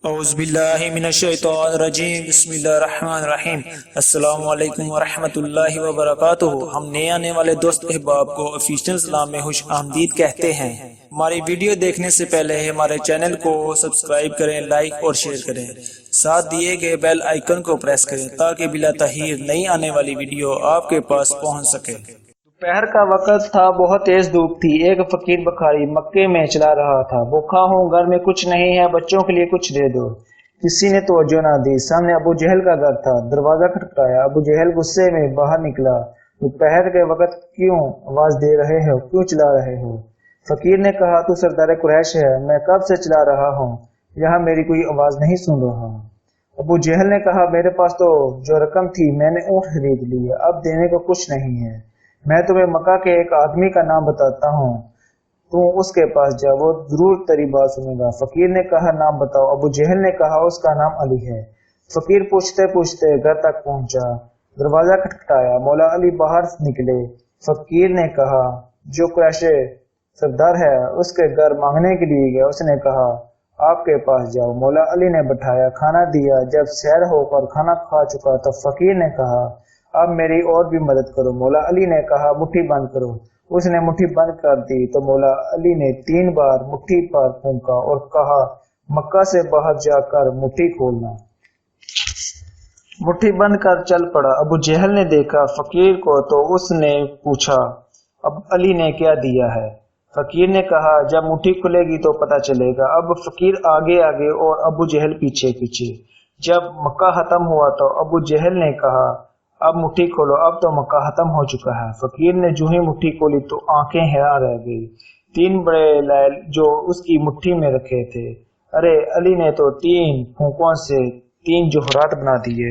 اعوذ باللہ من الشیطان الرجیم، بسم اللہ الرحمن الرحیم۔ السلام علیکم ورحمۃ اللہ وبرکاتہ۔ ہم نئے آنے والے دوست احباب کو آفیشیل سلام میں خوش آمدید کہتے ہیں۔ ہماری ویڈیو دیکھنے سے پہلے ہمارے چینل کو سبسکرائب کریں، لائک اور شیئر کریں، ساتھ دیے گئے بیل آئیکن کو پریس کریں تاکہ بلا تاخیر نئی آنے والی ویڈیو آپ کے پاس پہنچ سکے۔ دوپہر کا وقت تھا، بہت تیز دھوپ تھی۔ ایک فقیر بخاری مکے میں چلا رہا تھا۔ بھوکا ہوں، گھر میں کچھ نہیں ہے، بچوں کے لیے کچھ دے دو۔ کسی نے توجہ نہ دی۔ سامنے ابو جہل کا گھر تھا۔ دروازہ کھٹکھٹایا۔ ابو جہل غصے میں باہر نکلا۔ دوپہر کے وقت کیوں آواز دے رہے ہو، کیوں چلا رہے ہو؟ فقیر نے کہا، تو سردار قریش ہے، میں کب سے چلا رہا ہوں، یہاں میری کوئی آواز نہیں سن رہا۔ ابو جہل نے کہا، میرے پاس تو جو رقم تھی میں نے اونٹ خرید لی ہے، اب دینے کو کچھ نہیں ہے۔ میں تمہیں مکہ کے ایک آدمی کا نام بتاتا ہوں، تو اس کے پاس جا، وہ ضرور تیری بات سنے گا۔ فقیر نے کہا، نام بتاؤ۔ ابو جہل نے کہا، اس کا نام علی ہے۔ فقیر پوچھتے پوچھتے گھر تک پہنچا۔ دروازہ کھٹکھٹایا، مولا علی باہر نکلے۔ فقیر نے کہا، جو قریشی سردار ہے اس کے گھر مانگنے کے لیے گیا، اس نے کہا آپ کے پاس جاؤ۔ مولا علی نے بٹھایا، کھانا دیا۔ جب سیر ہو کر کھانا کھا چکا تو فقیر نے کہا، اب میری اور بھی مدد کرو۔ مولا علی نے کہا، مٹھی بند کرو۔ اس نے مٹھی بند کر دی تو مولا علی نے 3 بار مٹھی پر پھونکا اور کہا، مکہ سے باہر جا کر مٹھی کھولنا۔ مٹھی بند کر چل پڑا۔ ابو جہل نے دیکھا فقیر کو تو اس نے پوچھا، اب علی نے کیا دیا ہے؟ فقیر نے کہا، جب مٹھی کھلے گی تو پتہ چلے گا۔ اب فقیر آگے آگے اور ابو جہل پیچھے پیچھے۔ جب مکہ ختم ہوا تو ابو جہل نے کہا، اب مٹھی کھولو، اب تو مکہ ختم ہو چکا ہے۔ فقیر نے جو ہی مٹھی کھولی تو آنکھیں حیران رہ گئی۔ 3 بڑے لیل جو اس کی مٹھی میں رکھے تھے، ارے علی نے تو 3 پھونکوں سے 3 جوہرات بنا دیے۔